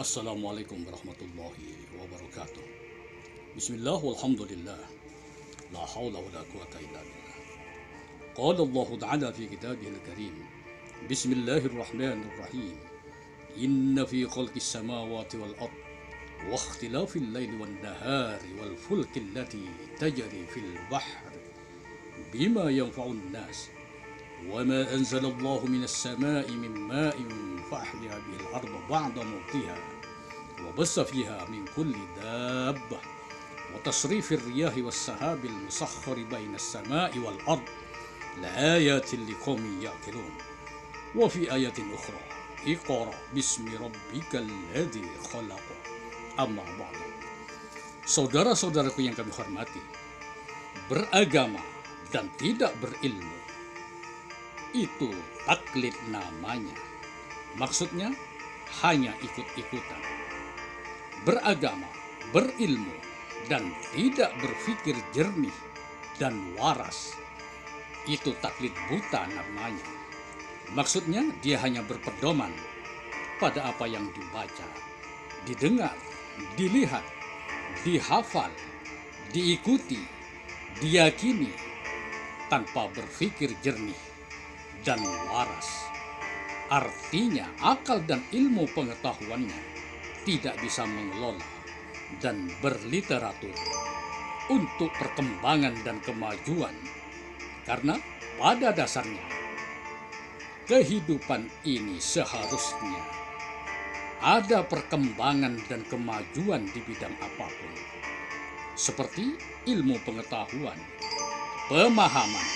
Assalamualaikum warahmatullahi wabarakatuh. Bismillah walhamdulillah. La hawla wa la quwata illa billah. Qala Allah Ta'ala fi kitabihil karim. Bismillahirrahmanirrahim. Inna fi khalqis samawati wal ard wa ikhtilafil laili wan nahari wal fulki allati tajri fil bahri bima yanfa'un nas. وما أنزل الله من السماء من ماء فأحيا به الأرض بعد موتها وبث فيها من كل دابة وتصريف الرياح والسحاب المسخر بين السماء والأرض لآيات لقوم يعقلون وفي آية أخرى اقرأ باسم ربك الذي خلق. Amma ba'du. Saudara-saudaraku yang kami hormati, beragama dan tidak berilmu itu taklid namanya. Maksudnya hanya ikut-ikutan. Beragama, berilmu, dan tidak berpikir jernih dan waras itu taklid buta namanya. Maksudnya dia hanya berpedoman pada apa yang dibaca, didengar, dilihat, dihafal, diikuti, diyakini tanpa berpikir jernih dan waras. Artinya akal dan ilmu pengetahuannya tidak bisa mengelola dan berliteratur untuk perkembangan dan kemajuan, karena pada dasarnya kehidupan ini seharusnya ada perkembangan dan kemajuan di bidang apapun, seperti ilmu pengetahuan, pemahaman,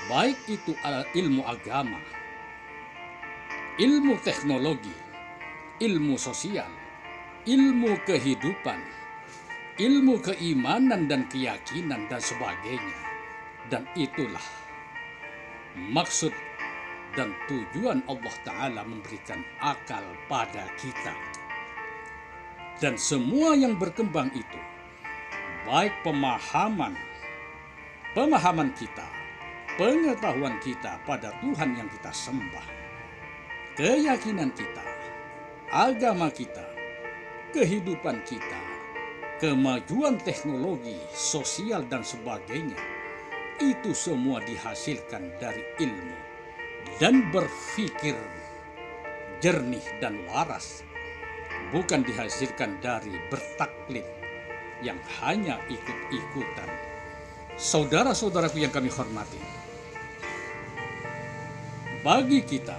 baik itu ilmu agama, ilmu teknologi, ilmu sosial, ilmu kehidupan, ilmu keimanan dan keyakinan dan sebagainya. Dan itulah maksud dan tujuan Allah Ta'ala memberikan akal pada kita. Dan semua yang berkembang itu, baik pemahaman kita, pengetahuan kita pada Tuhan yang kita sembah, keyakinan kita, agama kita, kehidupan kita, kemajuan teknologi, sosial dan sebagainya, itu semua dihasilkan dari ilmu dan berpikir jernih dan waras, bukan dihasilkan dari bertaklid yang hanya ikut-ikutan. Saudara-saudaraku yang kami hormati, bagi kita,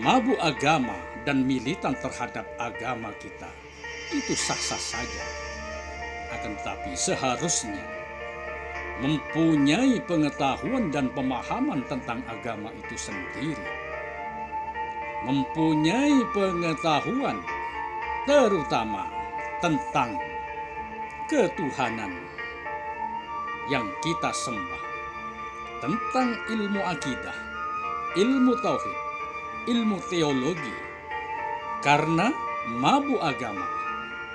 mabuk agama dan militan terhadap agama kita itu sah-sah saja. Akan tetapi seharusnya mempunyai pengetahuan dan pemahaman tentang agama itu sendiri. Mempunyai pengetahuan terutama tentang ketuhanan yang kita sembah, tentang ilmu akidah, ilmu tauhid, ilmu teologi. Karena mabuk agama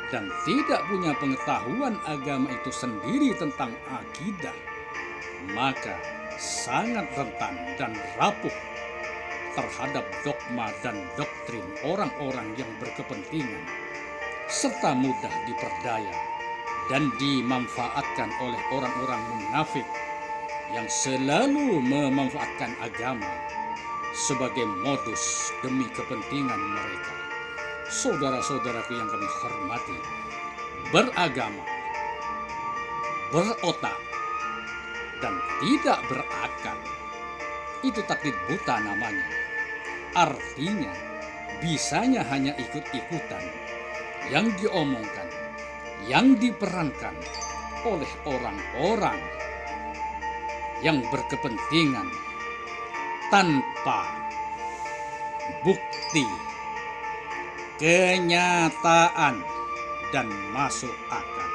dan tidak punya pengetahuan agama itu sendiri tentang akidah, maka sangat rentan dan rapuh terhadap dogma dan doktrin orang-orang yang berkepentingan, serta mudah diperdaya dan dimanfaatkan oleh orang-orang munafik yang selalu memanfaatkan agama sebagai modus demi kepentingan mereka. Saudara-saudaraku yang kami hormati, beragama, berotak, dan tidak berakal itu taklid buta namanya. Artinya bisanya hanya ikut-ikutan yang diomongkan, yang diperankan oleh orang-orang yang berkepentingan tanpa bukti, kenyataan, dan masuk akal.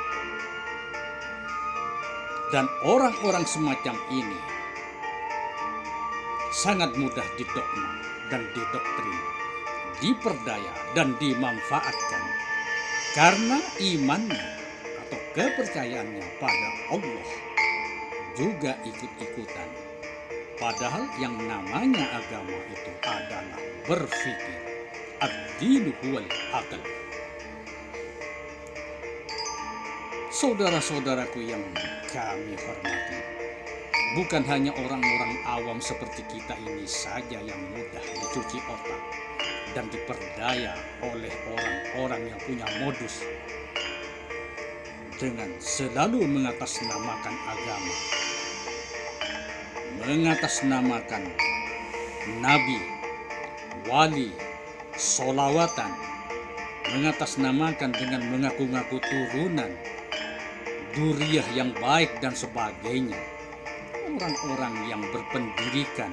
Dan orang-orang semacam ini sangat mudah didogma dan didoktrin, diperdaya dan dimanfaatkan karena imannya atau kepercayaannya pada Allah juga ikut-ikutan. Padahal yang namanya agama itu adalah berpikir, ad-dinu huwal aql. Saudara-saudaraku yang kami hormati, bukan hanya orang-orang awam seperti kita ini saja yang mudah dicuci otak dan diperdaya oleh orang-orang yang punya modus dengan selalu mengatasnamakan agama, mengatasnamakan nabi, wali, solawatan, mengatasnamakan dengan mengaku-ngaku turunan, duriyah yang baik dan sebagainya. Orang-orang yang berpendidikan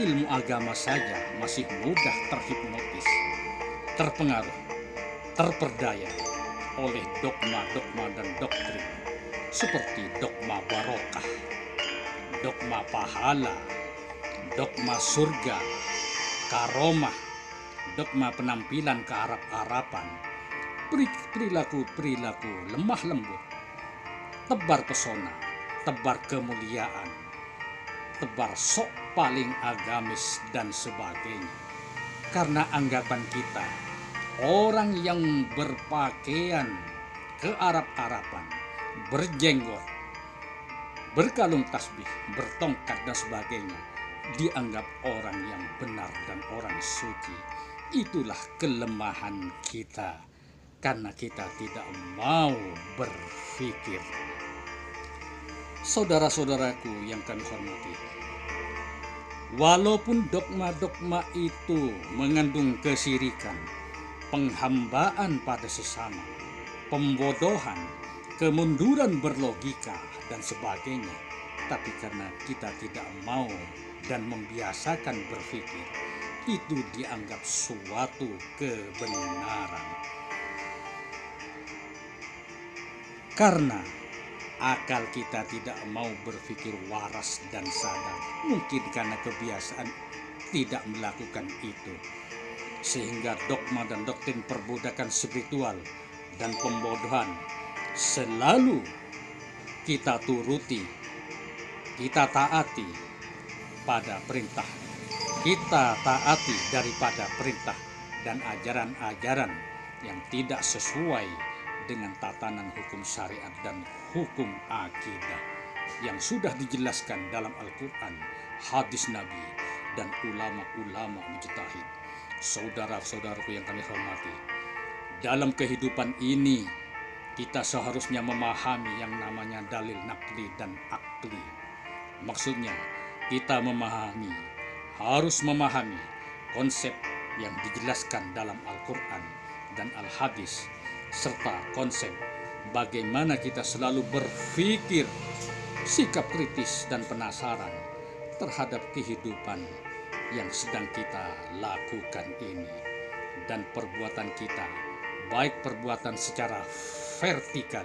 ilmu agama saja masih mudah terhipnotis, terpengaruh, terperdaya oleh dogma-dogma dan doktrin seperti dogma barokah, dogma pahala, dogma surga, karomah, dogma penampilan kearab-araban, perilaku-perilaku lemah lembut, tebar pesona, tebar kemuliaan, tebar sok paling agamis dan sebagainya. Karena anggapan kita, orang yang berpakaian kearab-araban, berjenggot, berkalung tasbih, bertongkat dan sebagainya, dianggap orang yang benar dan orang suci. Itulah kelemahan kita, karena kita tidak mau berpikir. Saudara-saudaraku yang kami hormati, walaupun dogma-dogma itu mengandung kesirikan, penghambaan pada sesama, pembodohan, kemunduran berlogika, dan sebagainya, tapi karena kita tidak mau dan membiasakan berpikir, itu dianggap suatu kebenaran. Karena akal kita tidak mau berpikir waras dan sadar, mungkin karena kebiasaan tidak melakukan itu, sehingga dogma dan doktrin perbudakan spiritual dan pembodohan selalu kita turuti, kita taati pada perintah, kita taati daripada perintah dan ajaran-ajaran yang tidak sesuai dengan tatanan hukum syariat dan hukum akidah yang sudah dijelaskan dalam Al-Quran, hadis Nabi, dan ulama-ulama mujtahid. Saudara-saudaraku yang kami hormati, dalam kehidupan ini kita seharusnya memahami yang namanya dalil nakli dan akli. Maksudnya kita harus memahami konsep yang dijelaskan dalam Al-Quran dan Al-Hadis, serta konsep bagaimana kita selalu berpikir, sikap kritis dan penasaran terhadap kehidupan yang sedang kita lakukan ini, dan perbuatan kita, baik perbuatan secara vertikal,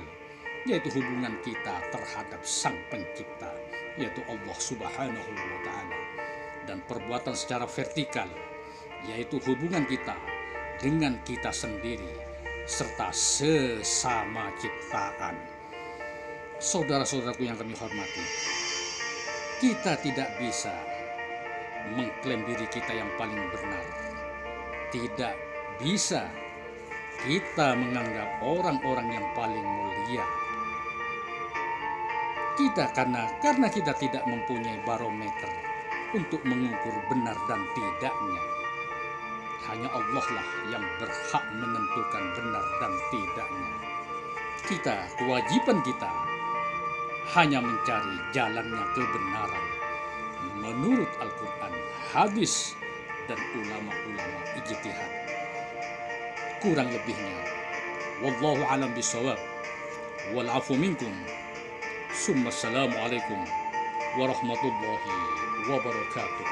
yaitu hubungan kita terhadap Sang Pencipta, yaitu Allah Subhanahu wa Ta'ala, dan perbuatan secara vertikal, yaitu hubungan kita dengan kita sendiri serta sesama ciptaan. Saudara-saudaraku yang kami hormati, kita tidak bisa mengklaim diri kita yang paling benar. Tidak bisa kita menganggap orang-orang yang paling mulia. Kita karena kita tidak mempunyai barometer untuk mengukur benar dan tidaknya. Hanya Allah lah yang berhak menentukan benar dan tidaknya. Kewajiban kita hanya mencari jalannya kebenaran menurut Al-Quran, hadis, dan ulama-ulama ijtihad. Kurang lebihnya, wallahu a'lam bishawab, wal 'afu minkum. Assalamualaikum warahmatullahi wabarakatuh.